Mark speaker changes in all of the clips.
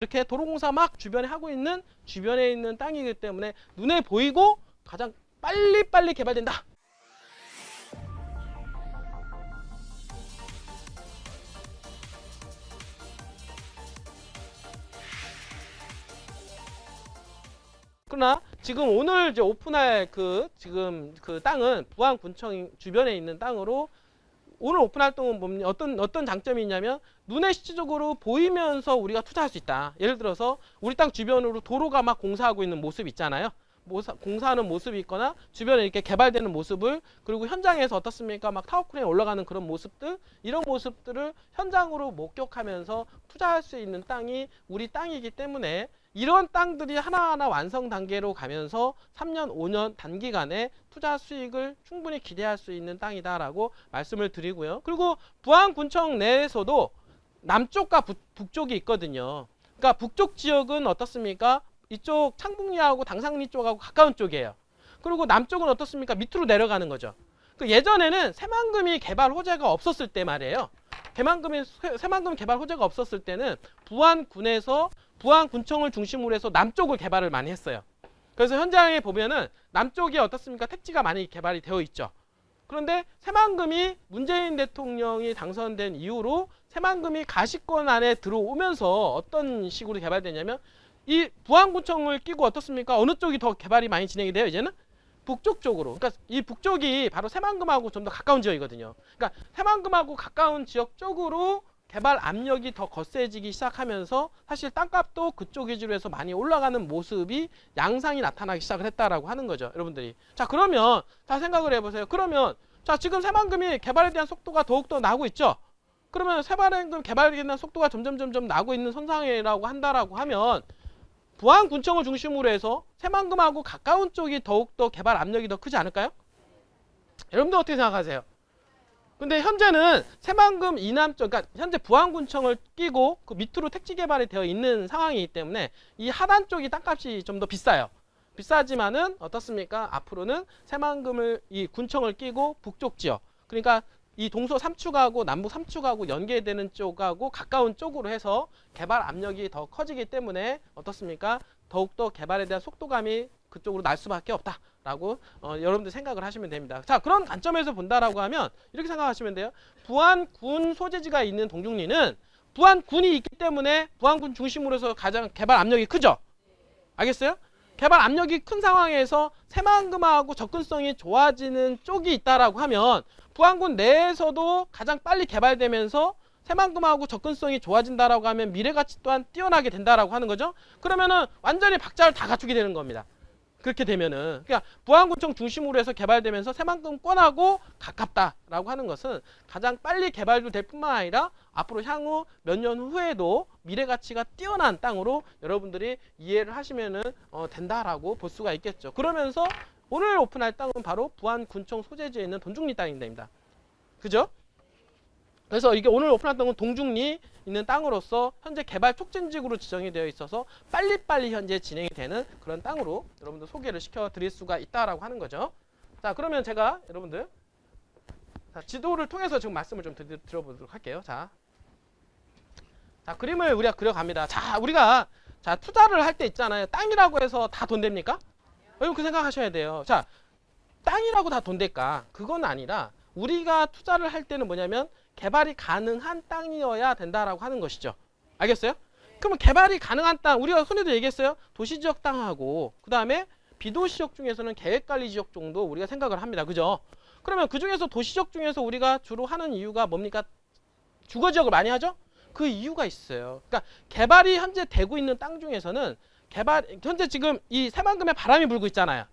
Speaker 1: 이렇게 도로공사 막 주변에 하고 있는 주변에 있는 땅이기 때문에 눈에 보이고 가장 빨리빨리 개발된다. 그러나 지금 오늘 이제 오픈할 지금 그 땅은 부안군청 주변에 있는 땅으로 오늘 오픈할 동안 보면 어떤 장점이 있냐면 눈에 실질적으로 보이면서 우리가 투자할 수 있다. 예를 들어서 우리 땅 주변으로 도로가 막 공사하고 있는 모습 있잖아요. 공사하는 모습이 있거나 주변에 이렇게 개발되는 모습을 그리고 현장에서 어떻습니까? 막 타워크레인 올라가는 그런 모습들 이런 모습들을 현장으로 목격하면서 투자할 수 있는 땅이 우리 땅이기 때문에 이런 땅들이 하나하나 완성 단계로 가면서 3년, 5년 단기간에 투자 수익을 충분히 기대할 수 있는 땅이다라고 말씀을 드리고요. 그리고 부안군청 내에서도 남쪽과 북쪽이 있거든요. 그러니까 북쪽 지역은 어떻습니까? 이쪽 창북리하고 당상리 쪽하고 가까운 쪽이에요. 그리고 남쪽은 어떻습니까? 밑으로 내려가는 거죠. 예전에는 새만금이 개발 호재가 없었을 때 말이에요. 새만금 개발 호재가 없었을 때는 부안군에서 부안군청을 중심으로 해서 남쪽을 개발을 많이 했어요. 그래서 현장에 보면은 남쪽이 어떻습니까? 택지가 많이 개발이 되어 있죠. 그런데 새만금이 문재인 대통령이 당선된 이후로 새만금이 가시권 안에 들어오면서 어떤 식으로 개발되냐면 이 부안군청을 끼고 어떻습니까? 어느 쪽이 더 개발이 많이 진행이 돼요? 이제는 북쪽 쪽으로. 그러니까 이 북쪽이 바로 새만금하고 좀 더 가까운 지역이거든요. 그러니까 새만금하고 가까운 지역 쪽으로 개발 압력이 더 거세지기 시작하면서 사실 땅값도 그쪽 위주로 해서 많이 올라가는 모습이 양상이 나타나기 시작을 했다라고 하는 거죠. 여러분들이. 자, 그러면 자 생각을 해보세요. 그러면 자 지금 새만금이 개발에 대한 속도가 더욱더 나고 있죠. 그러면 새만금 개발에 대한 속도가 점점 나고 있는 선상이라고 한다라고 하면 부안군청을 중심으로 해서 새만금하고 가까운 쪽이 더욱더 개발 압력이 더 크지 않을까요? 여러분들 어떻게 생각하세요? 근데 현재는 새만금 이남쪽, 그러니까 현재 부안군청을 끼고 그 밑으로 택지 개발이 되어 있는 상황이기 때문에 이 하단 쪽이 땅값이 좀 더 비싸요. 비싸지만은 어떻습니까? 앞으로는 새만금을 이 군청을 끼고 북쪽 지역, 그러니까 이 동서 3축하고 남북 3축하고 연계되는 쪽하고 가까운 쪽으로 해서 개발 압력이 더 커지기 때문에 어떻습니까? 더욱더 개발에 대한 속도감이 그쪽으로 날 수밖에 없다라고 여러분들 생각을 하시면 됩니다. 자, 그런 관점에서 본다라고 하면 이렇게 생각하시면 돼요. 부안군 소재지가 있는 동중리는 부안군이 있기 때문에 부안군 중심으로 해서 가장 개발 압력이 크죠? 알겠어요? 개발 압력이 큰 상황에서 새만금하고 접근성이 좋아지는 쪽이 있다라고 하면 부안군 내에서도 가장 빨리 개발되면서 새만금하고 접근성이 좋아진다라고 하면 미래가치 또한 뛰어나게 된다라고 하는 거죠. 그러면은 완전히 박자를 다 갖추게 되는 겁니다. 그렇게 되면은 그러니까 부안군청 중심으로 해서 개발되면서 새만금권하고 가깝다라고 하는 것은 가장 빨리 개발도 될 뿐만 아니라 앞으로 향후 몇 년 후에도 미래가치가 뛰어난 땅으로 여러분들이 이해를 하시면은 된다라고 볼 수가 있겠죠. 그러면서 오늘 오픈할 땅은 바로 부안군청 소재지에 있는 동중리 땅입니다. 그죠? 그래서 이게 오늘 오픈할 땅은 동중리 있는 땅으로서 현재 개발 촉진지구로 지정이 되어 있어서 빨리빨리 현재 진행이 되는 그런 땅으로 여러분들 소개를 시켜드릴 수가 있다라고 하는 거죠. 자, 그러면 제가 여러분들 지도를 통해서 지금 말씀을 좀 드려보도록 할게요. 자, 그림을 우리가 그려갑니다. 자, 우리가 투자를 할 때 있잖아요. 땅이라고 해서 다 돈 됩니까? 여러분 그 생각하셔야 돼요. 자, 땅이라고 다 돈 될까? 그건 아니라 우리가 투자를 할 때는 뭐냐면 개발이 가능한 땅이어야 된다라고 하는 것이죠. 알겠어요? 그러면 개발이 가능한 땅, 우리가 흔히도 얘기했어요. 도시지역 땅하고 그 다음에 비도시지역 중에서는 계획관리지역 정도 우리가 생각을 합니다. 그죠? 그러면 그 중에서 도시지역 중에서 우리가 주로 하는 이유가 뭡니까? 주거지역을 많이 하죠? 그 이유가 있어요. 그러니까 개발이 현재 되고 있는 땅 중에서는 현재 지금 이 새만금에 바람이 불고 있잖아요.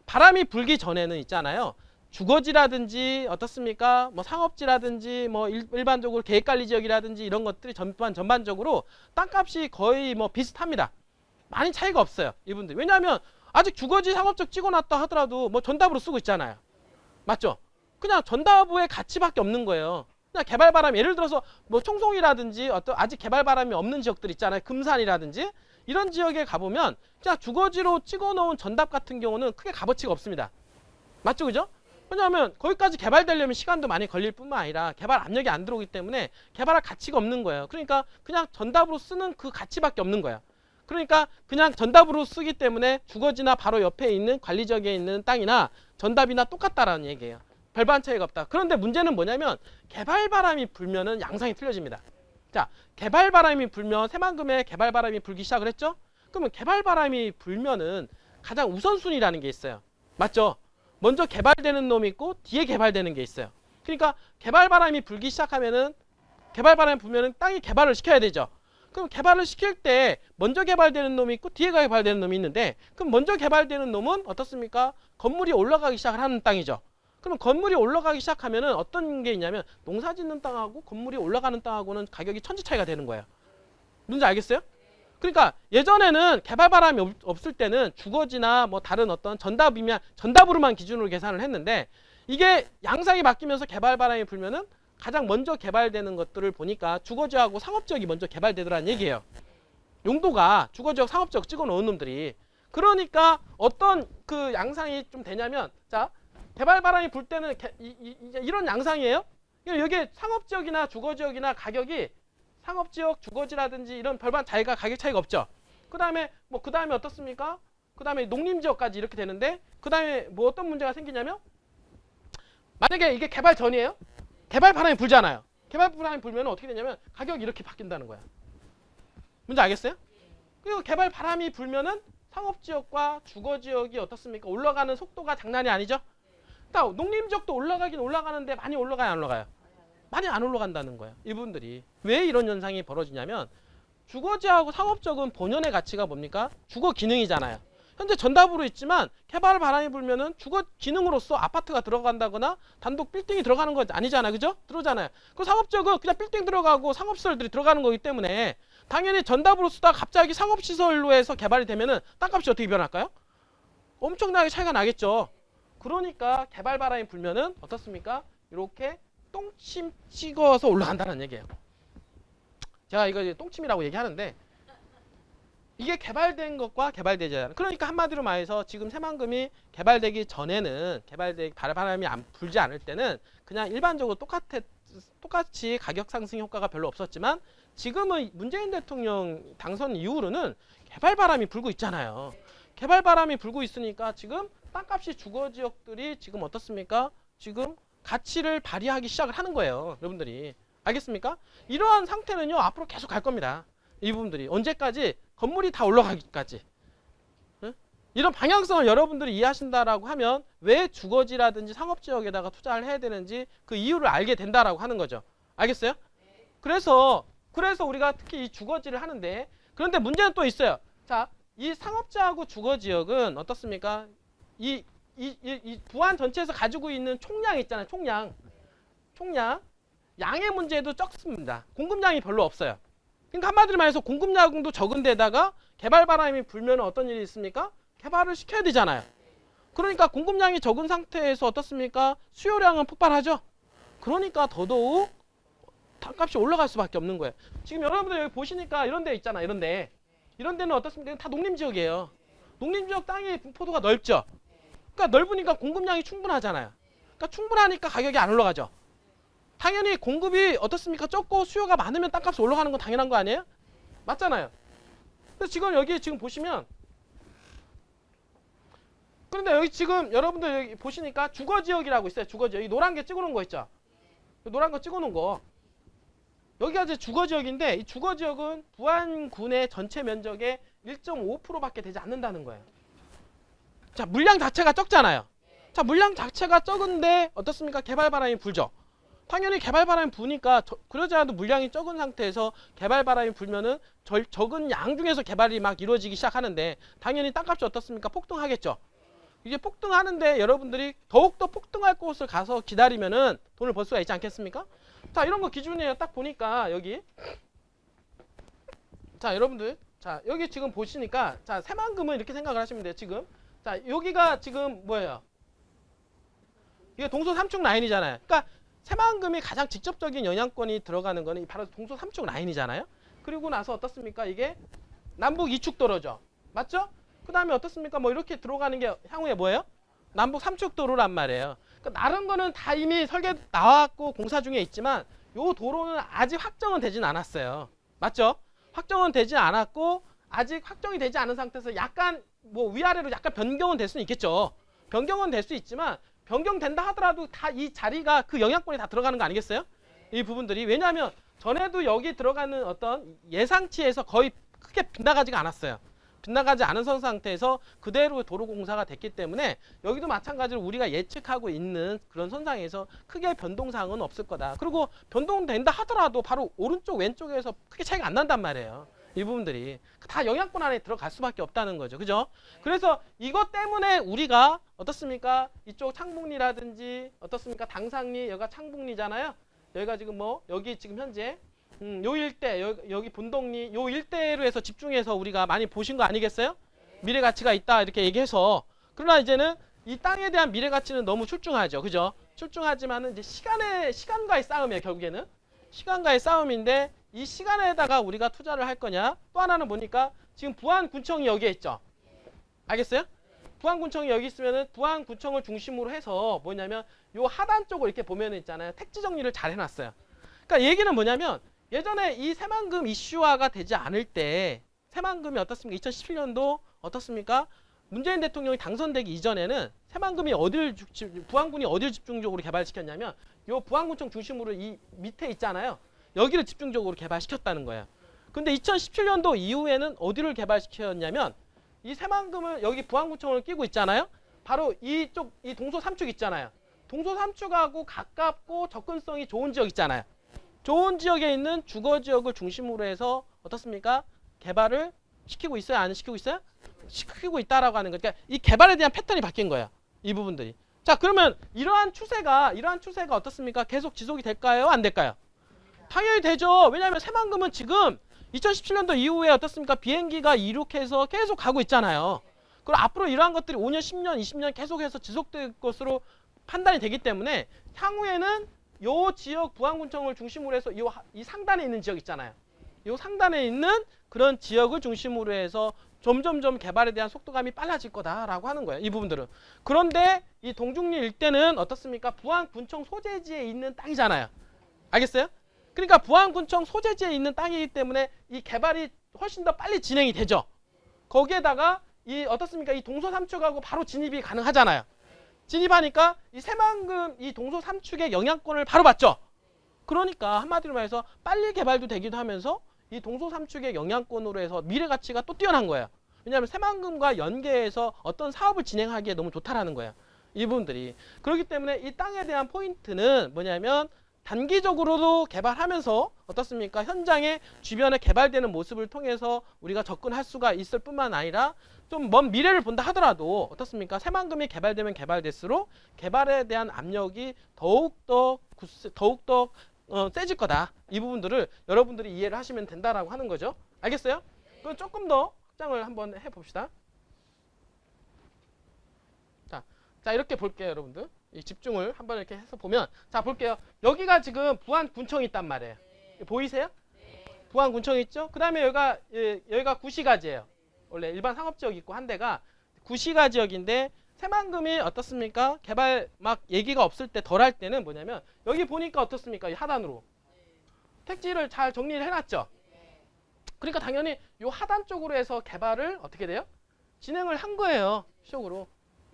Speaker 1: 바람이 불기 전에는 있잖아요. 주거지라든지 어떻습니까? 뭐 상업지라든지 뭐 일반적으로 계획관리지역이라든지 이런 것들이 전반적으로 땅값이 거의 뭐 비슷합니다. 많이 차이가 없어요. 이분들. 왜냐하면 아직 주거지 상업적 찍어놨다 하더라도 뭐 전답으로 쓰고 있잖아요. 맞죠? 그냥 전답의 가치밖에 없는 거예요. 그냥 개발바람 예를 들어서 뭐 청송이라든지 어떤 아직 개발바람이 없는 지역들 있잖아요. 금산이라든지 이런 지역에 가보면 그냥 주거지로 찍어놓은 전답 같은 경우는 크게 값어치가 없습니다. 맞죠? 그죠? 왜냐하면 거기까지 개발되려면 시간도 많이 걸릴 뿐만 아니라 개발 압력이 안 들어오기 때문에 개발할 가치가 없는 거예요. 그러니까 그냥 전답으로 쓰는 그 가치밖에 없는 거야. 그러니까 그냥 전답으로 쓰기 때문에 주거지나 바로 옆에 있는 관리 지역에 있는 땅이나 전답이나 똑같다라는 얘기예요. 별반 차이가 없다. 그런데 문제는 뭐냐면 개발 바람이 불면은 양상이 틀려집니다. 자, 개발 바람이 불면 새만금에 개발 바람이 불기 시작을 했죠? 그러면 개발 바람이 불면은 가장 우선순위라는 게 있어요. 맞죠? 먼저 개발되는 놈이 있고 뒤에 개발되는 게 있어요. 그러니까 개발 바람이 불기 시작하면은 개발 바람이 불면은 땅이 개발을 시켜야 되죠. 그럼 개발을 시킬 때 먼저 개발되는 놈이 있고 뒤에 개발되는 놈이 있는데 그럼 먼저 개발되는 놈은 어떻습니까? 건물이 올라가기 시작을 하는 땅이죠. 그럼 건물이 올라가기 시작하면은 어떤 게 있냐면 농사 짓는 땅하고 건물이 올라가는 땅하고는 가격이 천지 차이가 되는 거예요. 뭔지 알겠어요? 그러니까 예전에는 개발 바람이 없을 때는 주거지나 뭐 다른 어떤 전답이면 전답으로만 기준으로 계산을 했는데 이게 양상이 바뀌면서 개발 바람이 불면은 가장 먼저 개발되는 것들을 보니까 주거지역하고 상업지역이 먼저 개발되더라는 얘기예요. 용도가 주거지역, 상업지역 찍어 놓은 놈들이. 그러니까 어떤 그 양상이 좀 되냐면 자, 개발 바람이 불 때는 이런 양상이에요. 여기 상업지역이나 주거지역이나 가격이 상업지역, 주거지라든지 이런 별반 차이가 가격 차이가 없죠. 그다음에 어떻습니까? 그다음에 농림지역까지 이렇게 되는데 그다음에 뭐 어떤 문제가 생기냐면 만약에 이게 개발 전이에요. 개발 바람이 불잖아요. 개발 바람이 불면 어떻게 되냐면 가격이 이렇게 바뀐다는 거야. 뭔지 알겠어요? 그리고 개발 바람이 불면은 상업지역과 주거지역이 어떻습니까? 올라가는 속도가 장난이 아니죠? 농림지역도 올라가긴 올라가는데 많이 올라가요, 안 올라가요? 많이 안 올라간다는 거예요. 이분들이. 왜 이런 현상이 벌어지냐면 주거지하고 상업지역은 본연의 가치가 뭡니까? 주거 기능이잖아요. 현재 전답으로 있지만 개발 바람이 불면은 주거 기능으로서 아파트가 들어간다거나 단독 빌딩이 들어가는 거 아니잖아요. 그죠? 들어오잖아요. 그 상업지역은 그냥 빌딩 들어가고 상업시설들이 들어가는 거기 때문에 당연히 전답으로 쓰다가 갑자기 상업시설로 해서 개발이 되면은 땅값이 어떻게 변할까요? 엄청나게 차이가 나겠죠. 그러니까 개발 바람이 불면은 어떻습니까? 이렇게 똥침 찍어서 올라간다는 얘기예요. 제가 이거 똥침이라고 얘기하는데 이게 개발된 것과 개발되지 않은. 그러니까 한마디로 말해서 지금 새만금이 개발되기 전에는 바람이 안 불지 않을 때는 그냥 일반적으로 똑같이 가격 상승 효과가 별로 없었지만 지금은 문재인 대통령 당선 이후로는 개발 바람이 불고 있잖아요. 개발 바람이 불고 있으니까 지금 땅값이 주거지역들이 지금 어떻습니까? 지금 가치를 발휘하기 시작을 하는 거예요. 여러분들이. 알겠습니까? 이러한 상태는요. 앞으로 계속 갈 겁니다. 이 부분들이. 언제까지? 건물이 다 올라가기까지. 응? 이런 방향성을 여러분들이 이해하신다라고 하면 왜 주거지라든지 상업지역에다가 투자를 해야 되는지 그 이유를 알게 된다라고 하는 거죠. 알겠어요? 그래서 우리가 특히 이 주거지를 하는데 그런데 문제는 또 있어요. 자, 이 상업지하고 주거지역은 어떻습니까? 이 부안 전체에서 가지고 있는 총량 있잖아요. 총량. 양의 문제도 적습니다. 공급량이 별로 없어요. 그러니까 한마디로 말해서 공급량도 적은 데다가 개발 바람이 불면 어떤 일이 있습니까? 개발을 시켜야 되잖아요. 그러니까 공급량이 적은 상태에서 어떻습니까? 수요량은 폭발하죠. 그러니까 더더욱 땅값이 올라갈 수밖에 없는 거예요. 지금 여러분들 여기 보시니까 이런 데 있잖아. 이런 데는 어떻습니까? 다 농림지역이에요. 농림지역 땅의 분포도가 넓죠. 그러니까 넓으니까 공급량이 충분하잖아요. 그러니까 충분하니까 가격이 안 올라가죠. 당연히 공급이 어떻습니까? 적고 수요가 많으면 땅값이 올라가는 건 당연한 거 아니에요? 맞잖아요. 그래서 지금 여기 지금 보시면 그런데 여기 지금 여러분들 여기 보시니까 주거지역이라고 있어요. 주거지역. 이 노란 게 찍어놓은 거 있죠? 노란 거 찍어놓은 거. 여기가 이제 주거지역인데 이 주거지역은 부안군의 전체 면적의 1.5%밖에 되지 않는다는 거예요. 자, 물량 자체가 적잖아요. 자, 물량 자체가 적은데 어떻습니까? 개발 바람이 불죠. 당연히 개발 바람이 부니까 그러지 않아도 물량이 적은 상태에서 개발 바람이 불면은 적은 양 중에서 개발이 막 이루어지기 시작하는데 당연히 땅값이 어떻습니까? 폭등하겠죠. 이게 폭등하는데 여러분들이 더욱더 폭등할 곳을 가서 기다리면은 돈을 벌 수가 있지 않겠습니까? 자, 이런 거 기준이에요. 딱 보니까 여기. 자, 여러분들. 자, 여기 지금 보시니까 자, 새만금은 이렇게 생각을 하시면 돼요. 지금. 자, 여기가 지금 뭐예요? 이게 동서삼축 라인이잖아요. 그러니까 새만금이 가장 직접적인 영향권이 들어가는 거는 바로 동서삼축 라인이잖아요. 그리고 나서 어떻습니까? 이게 남북 이축도로죠. 맞죠? 그 다음에 어떻습니까? 뭐 이렇게 들어가는 게 향후에 뭐예요? 남북 삼축도로란 말이에요. 다른 거는 다 이미 설계 나왔고 공사 중에 있지만 요 도로는 아직 확정은 되진 않았어요. 맞죠? 확정은 되지 않았고 아직 확정이 되지 않은 상태에서 약간 뭐 위아래로 약간 변경은 될 수는 있겠죠. 변경은 될 수 있지만 변경된다 하더라도 다 이 자리가 그 영향권에 다 들어가는 거 아니겠어요? 이 부분들이. 왜냐하면 전에도 여기 들어가는 어떤 예상치에서 거의 크게 빗나가지가 않았어요. 빗나가지 않은 선 상태에서 그대로 도로 공사가 됐기 때문에 여기도 마찬가지로 우리가 예측하고 있는 그런 선상에서 크게 변동사항은 없을 거다. 그리고 변동된다 하더라도 바로 오른쪽 왼쪽에서 크게 차이가 안 난단 말이에요. 이 부분들이 다 영향권 안에 들어갈 수밖에 없다는 거죠. 그죠? 그래서 이것 때문에 우리가 어떻습니까? 이쪽 창북리라든지 어떻습니까? 당상리, 여기가 창북리잖아요. 여기가 지금 뭐 여기 지금 현재 요 일대, 여기 본동리 요 일대로 해서 집중해서 우리가 많이 보신 거 아니겠어요? 미래 가치가 있다 이렇게 얘기해서. 그러나 이제는 이 땅에 대한 미래 가치는 너무 출중하죠. 그죠? 출중하지만은 이제 시간과의 싸움이에요. 결국에는 시간과의 싸움인데 이 시간에다가 우리가 투자를 할 거냐. 또 하나는 보니까 지금 부안군청이 여기에 있죠. 알겠어요? 부안군청이 여기 있으면은 부안군청을 중심으로 해서 뭐냐면 요 하단 쪽을 이렇게 보면은 있잖아요. 택지 정리를 잘 해놨어요. 그러니까 얘기는 뭐냐면 예전에 이 새만금 이슈화가 되지 않을 때 새만금이 어떻습니까? 2017년도 어떻습니까? 문재인 대통령이 당선되기 이전에는 새만금이 부안군이 어디를 집중적으로 개발시켰냐면 요 부안군청 중심으로 이 밑에 있잖아요. 여기를 집중적으로 개발시켰다는 거예요. 근데 2017년도 이후에는 어디를 개발시켰냐면 이 새만금을 여기 부안군청을 끼고 있잖아요. 바로 이쪽 이 동서 3축 있잖아요. 동서 3축하고 가깝고 접근성이 좋은 지역 있잖아요. 좋은 지역에 있는 주거 지역을 중심으로 해서 어떻습니까? 개발을 시키고 있어요? 안 시키고 있어요? 시키고 있다라고 하는 거예요. 그러니까 이 개발에 대한 패턴이 바뀐 거예요. 이 부분들이. 자, 그러면 이러한 추세가 어떻습니까? 계속 지속이 될까요? 안 될까요? 당연히 되죠. 왜냐하면 새만금은 지금 2017년도 이후에 어떻습니까? 비행기가 이륙해서 계속 가고 있잖아요. 그리고 앞으로 이러한 것들이 5년, 10년, 20년 계속해서 지속될 것으로 판단이 되기 때문에 향후에는 요 지역 부안군청을 중심으로 해서 이 상단에 있는 지역 있잖아요. 요 상단에 있는 그런 지역을 중심으로 해서 점점점 개발에 대한 속도감이 빨라질 거다라고 하는 거예요. 이 부분들은. 그런데 이 동중리 일대는 어떻습니까? 부안군청 소재지에 있는 땅이잖아요. 알겠어요? 그러니까 부안군청 소재지에 있는 땅이기 때문에 이 개발이 훨씬 더 빨리 진행이 되죠. 거기에다가 이 어떻습니까? 이 동서 3축하고 바로 진입이 가능하잖아요. 진입하니까 이 새만금 이 동서 3축의 영향권을 바로 받죠. 그러니까 한마디로 말해서 빨리 개발도 되기도 하면서 이 동서 3축의 영향권으로 해서 미래 가치가 또 뛰어난 거예요. 왜냐하면 새만금과 연계해서 어떤 사업을 진행하기에 너무 좋다라는 거예요. 이 부분들이. 그렇기 때문에 이 땅에 대한 포인트는 뭐냐면 단기적으로도 개발하면서 어떻습니까? 현장에 주변에 개발되는 모습을 통해서 우리가 접근할 수가 있을 뿐만 아니라 좀 먼 미래를 본다 하더라도 어떻습니까? 새만금이 개발되면 개발될수록 개발에 대한 압력이 더욱더 세질 거다. 이 부분들을 여러분들이 이해를 하시면 된다라고 하는 거죠. 알겠어요? 그럼 조금 더 확장을 한번 해봅시다. 자 이렇게 볼게요, 여러분들. 이 집중을 한번 이렇게 해서 보면 자 볼게요. 여기가 지금 부안군청이 있단 말이에요. 보이세요? 부안군청이 있죠? 그 다음에 여기가 구시가지예요. 원래 일반 상업지역 있고 한 대가 구시가 지역인데 새만금이 어떻습니까? 개발 막 얘기가 없을 때 덜 할 때는 뭐냐면 여기 보니까 어떻습니까? 이 하단으로 택지를 잘 정리를 해놨죠. 그러니까 당연히 이 하단 쪽으로 해서 개발을 어떻게 돼요? 진행을 한 거예요. 시적으로.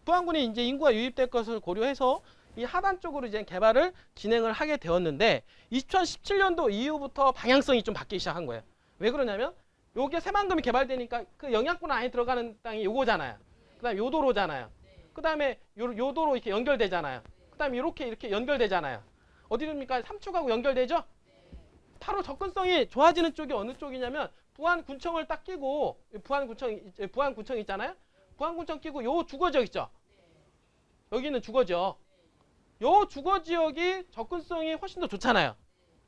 Speaker 1: 부안군이 이제 인구가 유입될 것을 고려해서 이 하단 쪽으로 이제 개발을 진행을 하게 되었는데 2017년도 이후부터 방향성이 좀 바뀌기 시작한 거예요. 왜 그러냐면 요게 새만금이 개발되니까 그 영향권 안에 들어가는 땅이 요거잖아요. 그다음에 요 도로잖아요. 그다음에 요 도로 이렇게 연결되잖아요. 그다음에 이렇게 연결되잖아요. 어디입니까? 3축하고 연결되죠? 바로 접근성이 좋아지는 쪽이 어느 쪽이냐면 부안군청을 딱 끼고 부안군청 있잖아요. 부안군청 끼고 요 주거지역 있죠? 여기는 주거지역. 요 주거지역이 접근성이 훨씬 더 좋잖아요.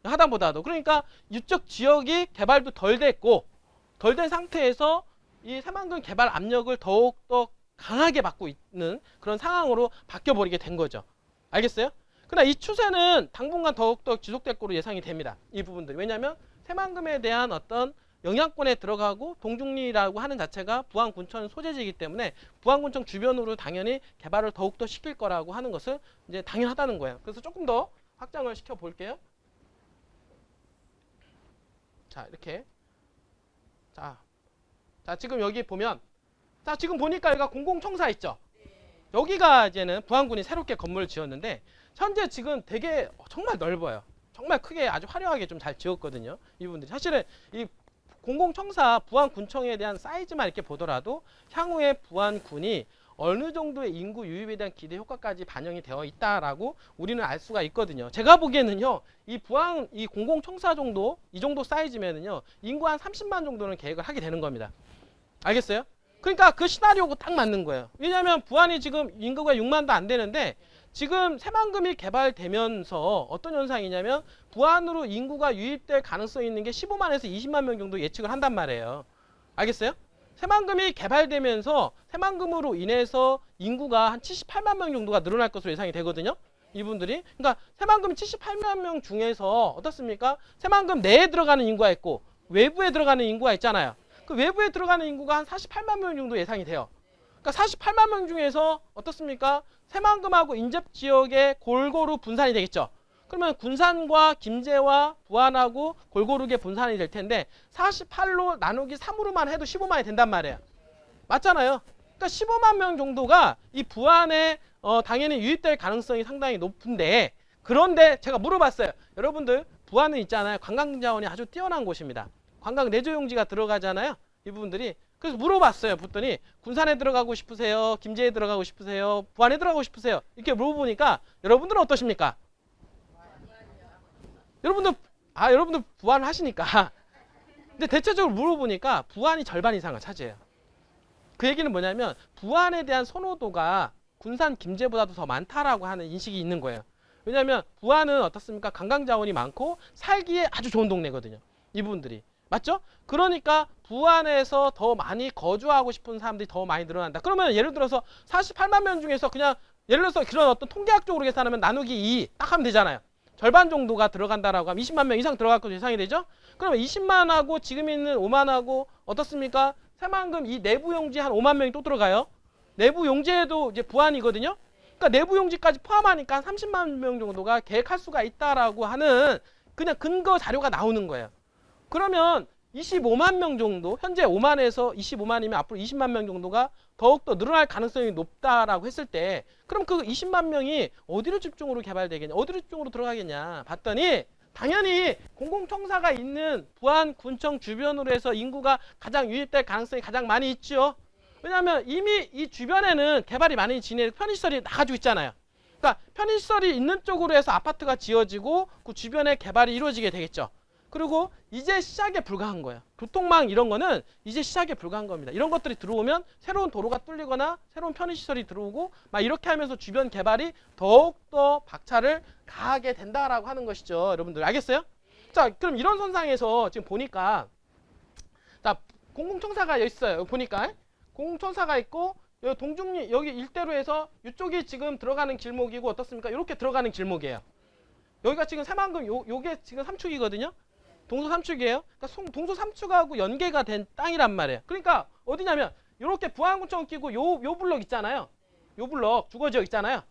Speaker 1: 하단보다도. 그러니까 이쪽 지역이 개발도 덜 됐고 덜 된 상태에서 이 새만금 개발 압력을 더욱더 강하게 받고 있는 그런 상황으로 바뀌어버리게 된 거죠. 알겠어요? 그러나 이 추세는 당분간 더욱더 지속될 거로 예상이 됩니다. 이 부분들. 왜냐하면 새만금에 대한 어떤 영향권에 들어가고 동중리라고 하는 자체가 부안군청 소재지이기 때문에 부안군청 주변으로 당연히 개발을 더욱더 시킬 거라고 하는 것을 이제 당연하다는 거예요. 그래서 조금 더 확장을 시켜 볼게요. 자, 이렇게. 자, 지금 여기 보면, 자, 지금 보니까 여기가 공공청사 있죠? 여기가 이제는 부안군이 새롭게 건물을 지었는데, 현재 지금 되게 정말 넓어요. 정말 크게 아주 화려하게 좀 잘 지었거든요. 이분들이. 사실은 이 공공청사 부안군청에 대한 사이즈만 이렇게 보더라도 향후에 부안군이 어느 정도의 인구 유입에 대한 기대 효과까지 반영이 되어 있다라고 우리는 알 수가 있거든요. 제가 보기에는요, 이 공공청사 정도, 이 정도 사이즈면은요, 인구 한 30만 정도는 계획을 하게 되는 겁니다. 알겠어요? 그러니까 그 시나리오가 딱 맞는 거예요. 왜냐하면 부안이 지금 인구가 6만도 안 되는데 지금 새만금이 개발되면서 어떤 현상이냐면 부안으로 인구가 유입될 가능성이 있는 게 15만에서 20만 명 정도 예측을 한단 말이에요. 알겠어요? 새만금이 개발되면서 새만금으로 인해서 인구가 한 78만 명 정도가 늘어날 것으로 예상이 되거든요. 이분들이. 그러니까 새만금 78만 명 중에서 어떻습니까? 새만금 내에 들어가는 인구가 있고 외부에 들어가는 인구가 있잖아요. 그 외부에 들어가는 인구가 한 48만 명 정도 예상이 돼요. 그러니까 48만 명 중에서 어떻습니까? 새만금하고 인접 지역에 골고루 분산이 되겠죠. 그러면 군산과 김제와 부안하고 골고루게 분산이 될 텐데 48로 나누기 3으로만 해도 15만이 된단 말이에요. 맞잖아요. 그러니까 15만 명 정도가 이 부안에 당연히 유입될 가능성이 상당히 높은데, 그런데 제가 물어봤어요. 여러분들 부안은 있잖아요. 관광자원이 아주 뛰어난 곳입니다. 관광 내조용지가 들어가잖아요. 이 부분들이. 그래서 물어봤어요. 붙더니 군산에 들어가고 싶으세요? 김제에 들어가고 싶으세요? 부안에 들어가고 싶으세요? 이렇게 물어보니까 여러분들은 어떠십니까? 여러분들 부안을 하시니까. 근데 대체적으로 물어보니까 부안이 절반 이상을 차지해요. 그 얘기는 뭐냐면 부안에 대한 선호도가 군산 김제보다도 더 많다라고 하는 인식이 있는 거예요. 왜냐하면 부안은 어떻습니까? 관광자원이 많고 살기에 아주 좋은 동네거든요. 이분들이. 맞죠? 그러니까 부안에서 더 많이 거주하고 싶은 사람들이 더 많이 늘어난다. 그러면 예를 들어서 48만 명 중에서 그냥 예를 들어서 그런 어떤 통계학적으로 계산하면 나누기 2 딱 하면 되잖아요. 절반 정도가 들어간다라고 하면 20만 명 이상 들어갈 것으로 예상이 되죠? 그러면 20만하고 지금 있는 5만하고 어떻습니까? 새만금 이 내부 용지 한 5만 명이 또 들어가요. 내부 용지에도 이제 부안이거든요. 그러니까 내부 용지까지 포함하니까 30만 명 정도가 계획할 수가 있다라고 하는 그냥 근거 자료가 나오는 거예요. 그러면 25만 명 정도, 현재 5만에서 25만이면 앞으로 20만 명 정도가 더욱더 늘어날 가능성이 높다라고 했을 때, 그럼 그 20만 명이 어디로 집중으로 개발되겠냐, 어디로 집중으로 들어가겠냐 봤더니 당연히 공공청사가 있는 부안군청 주변으로 해서 인구가 가장 유입될 가능성이 가장 많이 있죠. 왜냐하면 이미 이 주변에는 개발이 많이 진행되고 편의시설이 나가지고 있잖아요. 그러니까 편의시설이 있는 쪽으로 해서 아파트가 지어지고 그 주변에 개발이 이루어지게 되겠죠. 그리고 이제 시작에 불과한 거예요. 교통망 이런 거는 이제 시작에 불과한 겁니다. 이런 것들이 들어오면 새로운 도로가 뚫리거나 새로운 편의시설이 들어오고 막 이렇게 하면서 주변 개발이 더욱더 박차를 가하게 된다라고 하는 것이죠. 여러분들 알겠어요? 자, 그럼 이런 선상에서 지금 보니까 자, 공공청사가 여기 있어요. 여기 보니까 공공청사가 있고 여기 동중리 여기 일대로 해서 이쪽이 지금 들어가는 길목이고 어떻습니까? 이렇게 들어가는 길목이에요. 여기가 지금 새만금 요게 지금 3축이거든요. 동서 3축이에요. 그러니까 동서 3축하고 연계가 된 땅이란 말이에요. 그러니까 어디냐면 이렇게 부안군청 끼고 요 블럭 있잖아요. 요 블럭 주거지역 있잖아요.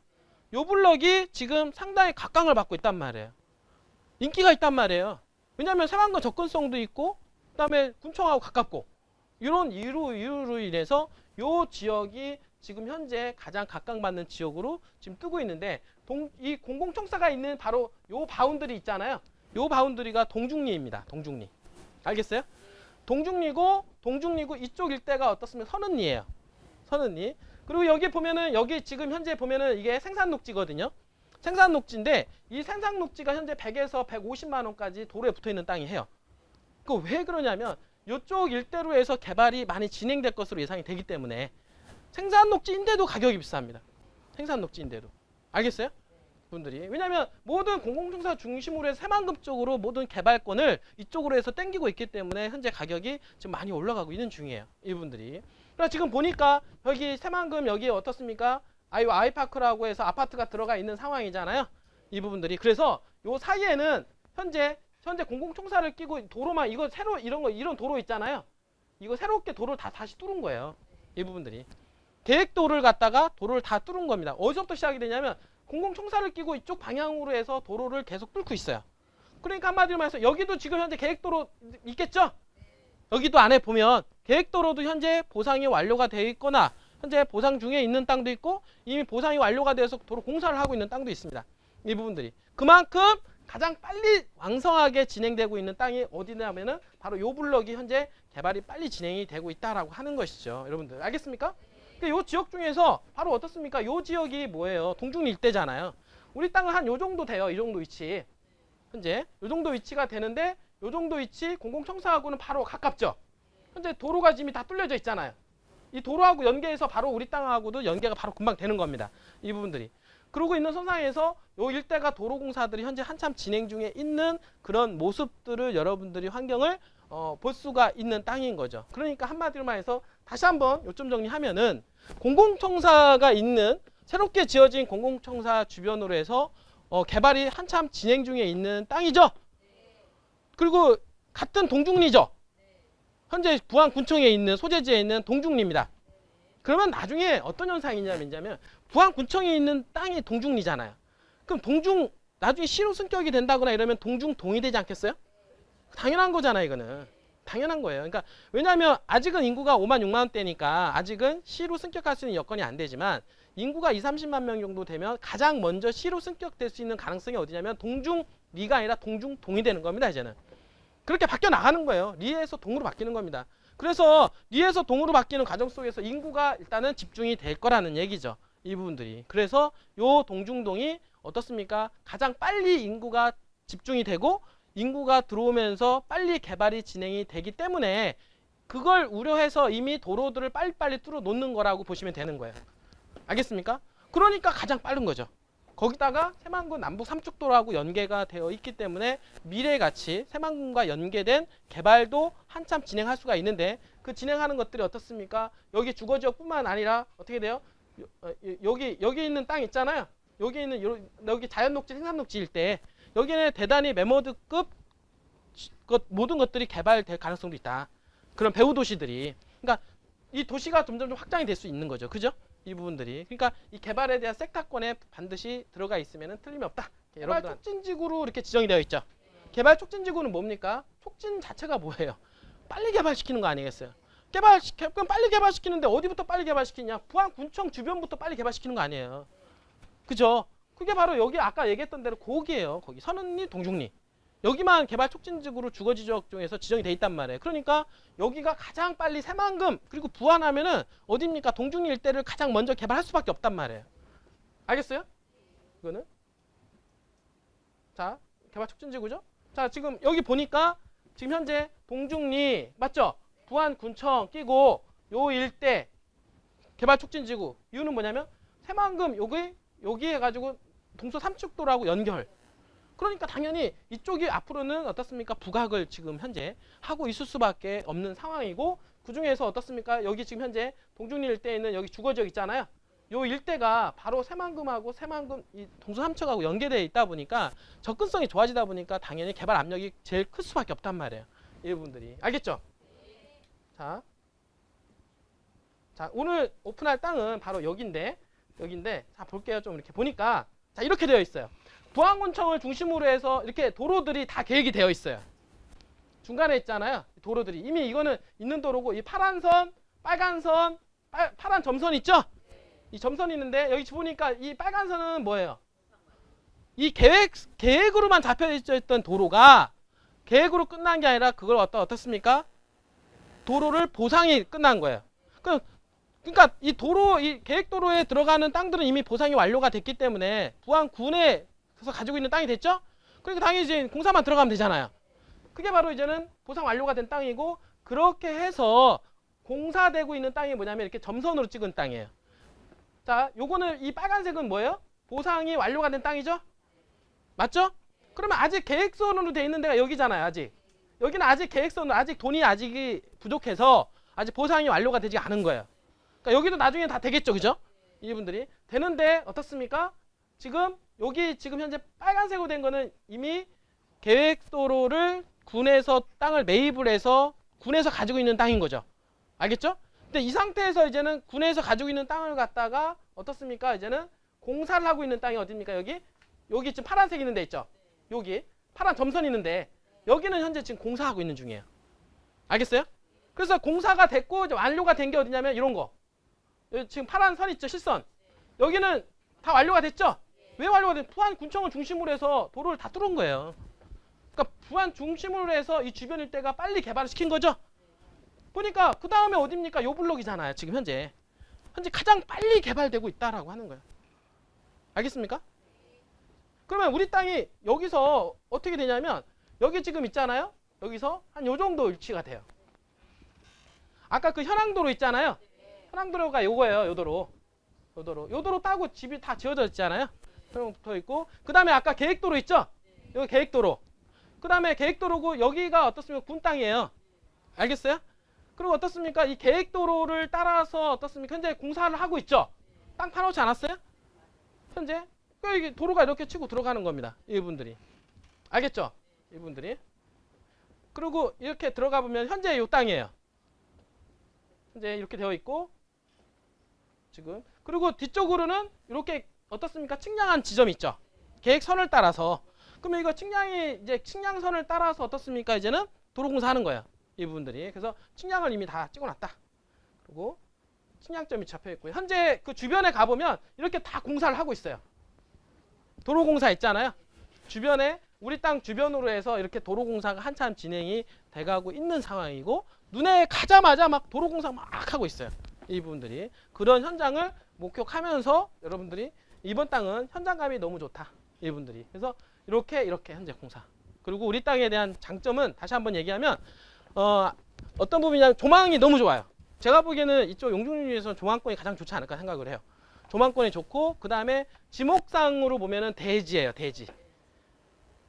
Speaker 1: 요 블럭이 지금 상당히 각광을 받고 있단 말이에요. 인기가 있단 말이에요. 왜냐하면 새만금 접근성도 있고 그다음에 군청하고 가깝고 이런 이유로 인해서 요 지역이 지금 현재 가장 각광받는 지역으로 지금 뜨고 있는데 이 공공청사가 있는 바로 요 바운드리 있잖아요. 요 바운드리가 동중리입니다. 동중리. 알겠어요? 동중리고 이쪽 일대가 어떻습니까? 선은리예요. 선은리. 그리고 여기 보면은 여기 지금 현재 보면은 이게 생산녹지거든요. 생산녹지인데 이 생산녹지가 현재 100에서 150만 원까지 도로에 붙어 있는 땅이 해요. 그 왜 그러냐면 이쪽 일대로 해서 개발이 많이 진행될 것으로 예상이 되기 때문에 생산녹지인데도 가격이 비쌉니다. 생산녹지인데도. 알겠어요? 분들이. 왜냐하면 모든 공공청사 중심으로 해서 새만금 쪽으로 모든 개발권을 이쪽으로 해서 땡기고 있기 때문에 현재 가격이 지금 많이 올라가고 있는 중이에요. 이분들이. 그래서 지금 보니까 여기 새만금 여기 어떻습니까? 아이파크라고 해서 아파트가 들어가 있는 상황이잖아요. 이 부분들이. 그래서 요 사이에는 현재 현재 공공청사를 끼고 도로만 이거 새로 이런 도로 있잖아요. 이거 새롭게 도로를 다시 뚫은 거예요. 이 부분들이 계획도를 갖다가 도로를 다 뚫은 겁니다. 어디서부터 시작이 되냐면 공공청사를 끼고 이쪽 방향으로 해서 도로를 계속 뚫고 있어요. 그러니까 한마디로 말해서 여기도 지금 현재 계획도로 있겠죠? 여기도 안에 보면 계획도로도 현재 보상이 완료가 되어 있거나 현재 보상 중에 있는 땅도 있고 이미 보상이 완료가 되어서 도로 공사를 하고 있는 땅도 있습니다. 이 부분들이 그만큼 가장 빨리 왕성하게 진행되고 있는 땅이 어디냐면은 바로 요 블럭이 현재 개발이 빨리 진행이 되고 있다라고 하는 것이죠. 여러분들 알겠습니까? 요 지역 중에서 바로 어떻습니까? 요 지역이 뭐예요? 동중 일대잖아요. 우리 땅은 한 요 정도 돼요. 이 정도 위치. 현재 요 정도 위치가 되는데 요 정도 위치 공공청사하고는 바로 가깝죠. 현재 도로가 이미 다 뚫려져 있잖아요. 이 도로하고 연계해서 바로 우리 땅하고도 연계가 바로 금방 되는 겁니다. 이 부분들이. 그러고 있는 선상에서 요 일대가 도로 공사들이 현재 한참 진행 중에 있는 그런 모습들을 여러분들이 환경을 볼 수가 있는 땅인 거죠. 그러니까 한마디로만 해서 다시 한번 요점 정리하면은 공공청사가 있는 새롭게 지어진 공공청사 주변으로 해서 개발이 한참 진행 중에 있는 땅이죠. 그리고 같은 동중리죠. 현재 부안군청에 있는 소재지에 있는 동중리입니다. 그러면 나중에 어떤 현상이냐면 부안군청에 있는 땅이 동중리잖아요. 그럼 동중 나중에 시로 승격이 된다거나 이러면 동중 동의되지 않겠어요? 당연한 거잖아요. 이거는 당연한 거예요. 그러니까 왜냐하면 아직은 인구가 5만 6만 원대니까 아직은 시로 승격할 수 있는 여건이 안 되지만 인구가 2, 30만 명 정도 되면 가장 먼저 시로 승격될 수 있는 가능성이 어디냐면 동중리가 아니라 동중 동의되는 겁니다. 이제는 그렇게 바뀌어 나가는 거예요. 리에서 동으로 바뀌는 겁니다. 그래서 리에서 동으로 바뀌는 과정 속에서 인구가 일단은 집중이 될 거라는 얘기죠. 이 부분들이. 그래서 요 동중동이 어떻습니까? 가장 빨리 인구가 집중이 되고 인구가 들어오면서 빨리 개발이 진행이 되기 때문에 그걸 우려해서 이미 도로들을 빨리빨리 뚫어 놓는 거라고 보시면 되는 거예요. 알겠습니까? 그러니까 가장 빠른 거죠. 거기다가 새만금 남북 삼축도로하고 연계가 되어 있기 때문에 미래같이 새만금과 연계된 개발도 한참 진행할 수가 있는데 그 진행하는 것들이 어떻습니까? 여기 주거지역뿐만 아니라 어떻게 돼요? 여기 있는 땅 있잖아요. 여기 자연녹지 생산녹지 일대 여기는 대단히 메모드급 모든 것들이 개발될 가능성도 있다. 그런 배후 도시들이. 그러니까 이 도시가 점점 확장이 될 수 있는 거죠. 그죠? 이 부분들이. 그러니까 이 개발에 대한 섹터권에 반드시 들어가 있으면 틀림이 없다. 개발 촉진지구로 이렇게 지정이 되어 있죠. 개발 촉진지구는 뭡니까? 촉진 자체가 뭐예요? 빨리 개발시키는 거 아니겠어요? 그럼 빨리 개발시키는데 어디부터 빨리 개발시키냐? 부안군청 주변부터 빨리 개발시키는 거 아니에요. 그죠? 그게 바로 여기 아까 얘기했던 대로 거기예요. 거기 선언리, 동중리. 여기만 개발 촉진지구로 주거지역 중에서 지정이 돼 있단 말이에요. 그러니까 여기가 가장 빨리 새만금 그리고 부안하면은 어디입니까? 동중리 일대를 가장 먼저 개발할 수밖에 없단 말이에요. 알겠어요? 이거는 자 개발 촉진지구죠. 자 지금 여기 보니까 지금 현재 동중리 맞죠? 부안군청 끼고 요 일대 개발 촉진지구 이유는 뭐냐면 새만금 여기 해가지고 동서 삼축도로하고 연결. 그러니까 당연히 이쪽이 앞으로는 어떻습니까? 부각을 지금 현재 하고 있을 수밖에 없는 상황이고 그 중에서 어떻습니까? 여기 지금 현재 동중리 일대에 있는 여기 주거지역 있잖아요. 요 일대가 바로 새만금하고 이 동서 삼척하고 연계되어 있다 보니까 접근성이 좋아지다 보니까 당연히 개발 압력이 제일 클 수밖에 없단 말이에요. 이 부분들이. 알겠죠? 자 오늘 오픈할 땅은 바로 여기인데 자 볼게요. 좀 이렇게 보니까 자 이렇게 되어 있어요. 부안군청을 중심으로 해서 이렇게 도로들이 다 계획이 되어 있어요. 중간에 있잖아요. 도로들이 이미 이거는 있는 도로고 이 파란 선, 빨간 선, 파란 점선 있죠? 이 점선이 있는데 여기 보니까 이 빨간 선은 뭐예요? 이 계획으로만 잡혀 있었던 도로가 계획으로 끝난 게 아니라 그걸 어떻습니까? 도로를 보상이 끝난 거예요. 그러니까 이 계획도로에 들어가는 땅들은 이미 보상이 완료가 됐기 때문에 부안군에서 가지고 있는 땅이 됐죠? 그러니까 당연히 이제 공사만 들어가면 되잖아요. 그게 바로 이제는 보상 완료가 된 땅이고 그렇게 해서 공사되고 있는 땅이 뭐냐면 이렇게 점선으로 찍은 땅이에요. 자, 요거는 이 빨간색은 뭐예요? 보상이 완료가 된 땅이죠? 맞죠? 그러면 아직 계획선으로 돼 있는 데가 여기잖아요. 아직. 여기는 아직 계획선으로 아직 돈이 아직 부족해서 아직 보상이 완료가 되지 않은 거예요. 그러니까 여기도 나중에 다 되겠죠. 그죠? 이분들이 되는데 어떻습니까? 지금 여기 지금 현재 빨간색으로 된 거는 이미 계획도로를 군에서 땅을 매입을 해서 군에서 가지고 있는 땅인 거죠. 알겠죠? 근데 이 상태에서 이제는 군에서 가지고 있는 땅을 갖다가 어떻습니까? 이제는 공사를 하고 있는 땅이 어디입니까? 여기 지금 파란색 있는 데 있죠? 여기 파란 점선 있는데 여기는 현재 지금 공사하고 있는 중이에요. 알겠어요? 그래서 공사가 됐고 이제 완료가 된 게 어디냐면 이런 거. 여기 지금 파란 선 있죠? 실선. 여기는 다 완료가 됐죠? 왜 완료가 됐죠? 부안군청을 중심으로 해서 도로를 다 뚫은 거예요. 그러니까 부안 중심으로 해서 이 주변 일대가 빨리 개발을 시킨 거죠. 보니까 그 다음에 어디입니까? 요 블록이잖아요. 지금 현재 가장 빨리 개발되고 있다라고 하는 거예요. 알겠습니까? 그러면 우리 땅이 여기서 어떻게 되냐면 여기 지금 있잖아요. 여기서 한 요 정도 위치가 돼요. 아까 그 현황도로 있잖아요. 현황도로가 요거예요. 요 도로 따고 집이 다 지어져 있잖아요. 그럼 붙어 있고 그 다음에 아까 계획도로 있죠. 여기 계획도로. 그 다음에 계획도로고 여기가 어떻습니까? 군 땅이에요. 알겠어요? 그리고 어떻습니까? 이 계획도로를 따라서 어떻습니까? 현재 공사를 하고 있죠. 땅 파놓지 않았어요? 현재 이게 도로가 이렇게 치고 들어가는 겁니다. 이분들이. 알겠죠? 이분들이. 그리고 이렇게 들어가 보면 현재 이 땅이에요. 현재 이렇게 되어 있고 지금 그리고 뒤쪽으로는 이렇게 어떻습니까? 측량한 지점이 있죠. 계획선을 따라서. 그러면 이거 측량선을 따라서 어떻습니까? 이제는 도로공사하는 거예요. 이 부분들이. 그래서 측량을 이미 다 찍어놨다. 그리고 측량점이 잡혀 있고요. 현재 그 주변에 가보면 이렇게 다 공사를 하고 있어요. 도로공사 있잖아요. 주변에 우리 땅 주변으로 해서 이렇게 도로공사가 한참 진행이 돼가고 있는 상황이고 눈에 가자마자 막 도로공사 막 하고 있어요. 이 부분들이. 그런 현장을 목격하면서 여러분들이 이번 땅은 현장감이 너무 좋다. 이분들이. 그래서 이렇게 현재 공사. 그리고 우리 땅에 대한 장점은 다시 한번 얘기하면 어떤 부분이냐면 조망이 너무 좋아요. 제가 보기에는 이쪽 용중리에서 조망권이 가장 좋지 않을까 생각을 해요. 조망권이 좋고 그 다음에 지목상으로 보면은 대지예요. 대지.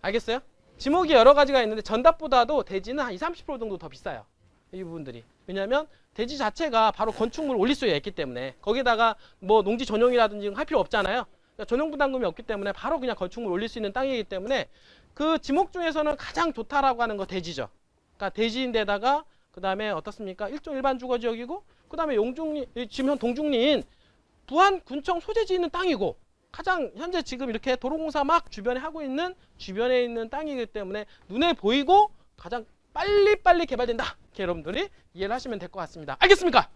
Speaker 1: 알겠어요? 지목이 여러 가지가 있는데 전답보다도 대지는 한 20-30% 정도 더 비싸요. 이 부분들이. 왜냐하면 대지 자체가 바로 건축물을 올릴 수가 있기 때문에 거기다가 뭐 농지 전용이라든지 할 필요 없잖아요. 그러니까 전용 부담금이 없기 때문에 바로 그냥 건축물 올릴 수 있는 땅이기 때문에 그 지목 중에서는 가장 좋다라고 하는 거 대지죠. 그러니까 대지인데다가 그 다음에 어떻습니까? 일종 일반 주거지역이고 그 다음에 용중리 지금 동중리인 부안군청 소재지 있는 땅이고 가장 현재 지금 이렇게 도로공사 막 주변에 하고 있는 주변에 있는 땅이기 때문에 눈에 보이고 가장 빨리 개발된다. 이렇게 여러분들이 이해를 하시면 될 것 같습니다. 알겠습니까?